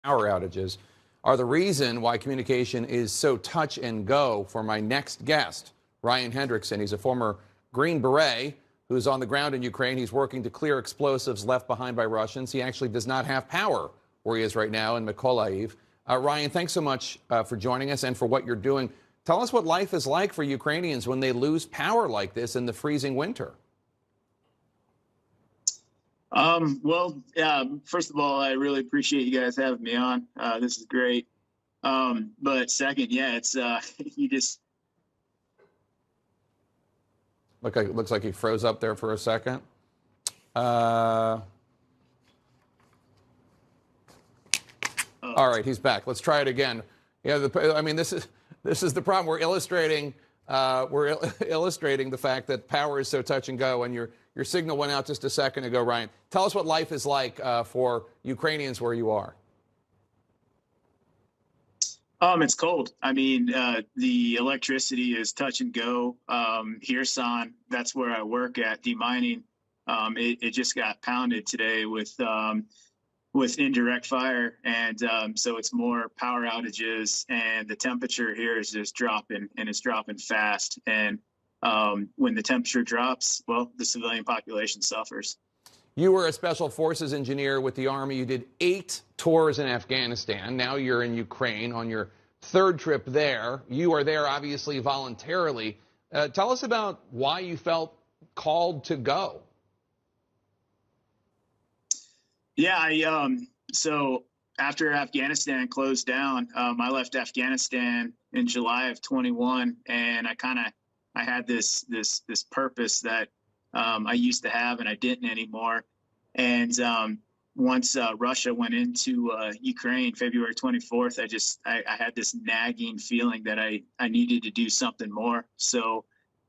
Power outages are the reason why communication is so touch and go for my next guest, Ryan Hendrickson. He's a former Green Beret who's on the ground in Ukraine. He's working to clear explosives left behind by Russians. He actually does not have power where he is right now in Mykolaiv. Ryan, thanks so much for joining us and for what you're doing. Tell us what life is like for Ukrainians when they lose power like this in the freezing winter. First of all, I really appreciate you guys having me on. This is great. But second, yeah, it's you just looks like he froze up there for a second. All right, he's back. Let's try it again. Yeah, this is the problem. We're illustrating the fact that power is so touch and go, and your signal went out just a second ago, Ryan. Tell us what life is like for Ukrainians where you are. It's cold. I mean, the electricity is touch and go. Kherson, that's where I work at, demining. It just got pounded today with indirect fire, and so it's more power outages, and the temperature here is just dropping, and it's dropping fast. And when the temperature drops, well, the civilian population suffers. You were a special forces engineer with the Army. You did 8 tours in Afghanistan. Now you're in Ukraine on your 3rd trip there. You are there, obviously, voluntarily. Tell us about why you felt called to go. Yeah, so after Afghanistan closed down, I left Afghanistan in July of 21, and I had this purpose that I used to have and I didn't anymore. And once Russia went into Ukraine, February 24th, I had this nagging feeling that I needed to do something more. So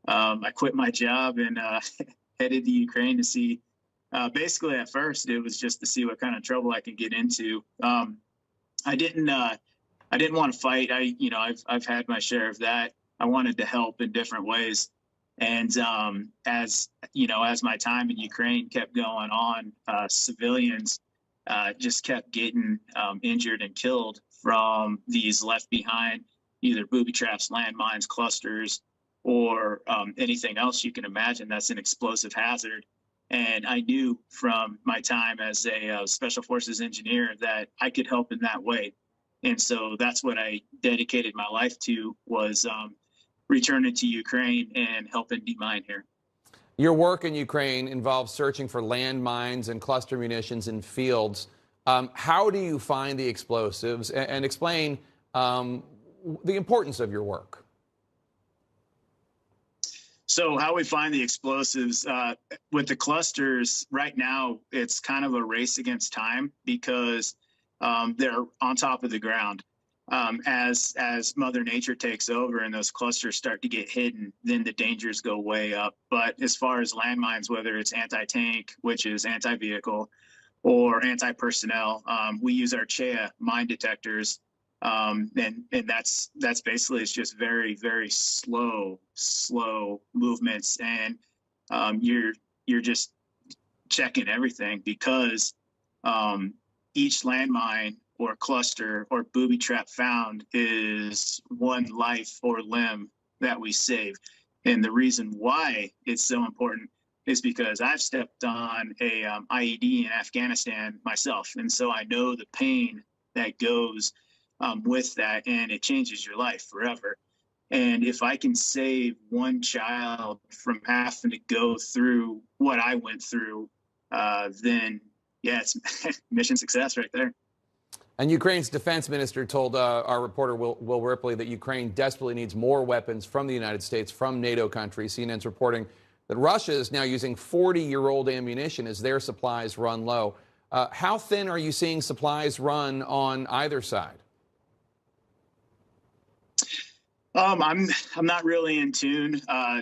I quit my job and headed to Ukraine to see. Basically, at first, it was just to see what kind of trouble I could get into. I didn't want to fight. I've had my share of that. I wanted to help in different ways. And as my time in Ukraine kept going on, civilians just kept getting injured and killed from these left behind, either booby traps, landmines, clusters, or anything else you can imagine that's an explosive hazard. And I knew from my time as a special forces engineer that I could help in that way. And so that's what I dedicated my life to, was returning to Ukraine and helping demine here. Your work in Ukraine involves searching for landmines and cluster munitions in fields. How do you find the explosives? And explain the importance of your work. So how we find the explosives with the clusters right now, it's kind of a race against time because they're on top of the ground. As Mother Nature takes over and those clusters start to get hidden, then the dangers go way up. But as far as landmines, whether it's anti-tank, which is anti-vehicle, or anti-personnel, we use our CHEA mine detectors. And that's basically, it's just very, very slow movements. And you're just checking everything because each landmine or cluster or booby trap found is one life or limb that we save. And the reason why it's so important is because I've stepped on a IED in Afghanistan myself. And so I know the pain that goes with that, and it changes your life forever. And if I can save one child from having to go through what I went through, then yeah, it's mission success right there. And Ukraine's defense minister told our reporter Will Ripley that Ukraine desperately needs more weapons from the United States, from NATO countries. CNN's reporting that Russia is now using 40-year-old ammunition as their supplies run low. How thin are you seeing supplies run on either side? I'm not really in tune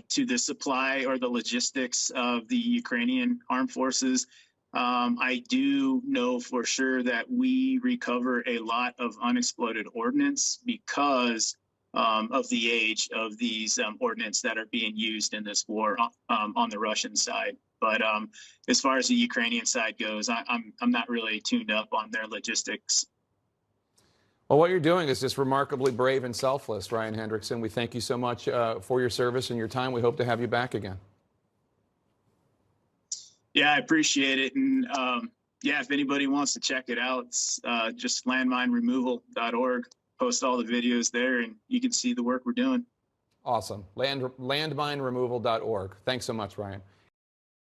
to the supply or the logistics of the Ukrainian armed forces. I do know for sure that we recover a lot of unexploded ordnance because of the age of these ordnance that are being used in this war on the Russian side. But as far as the Ukrainian side goes, I'm not really tuned up on their logistics. Well, what you're doing is just remarkably brave and selfless, Ryan Hendrickson. We thank you so much for your service and your time. We hope to have you back again. Yeah, I appreciate it. And yeah, if anybody wants to check it out, it's just landmineremoval.org. Post all the videos there, and you can see the work we're doing. Awesome. Landmineremoval.org. Thanks so much, Ryan.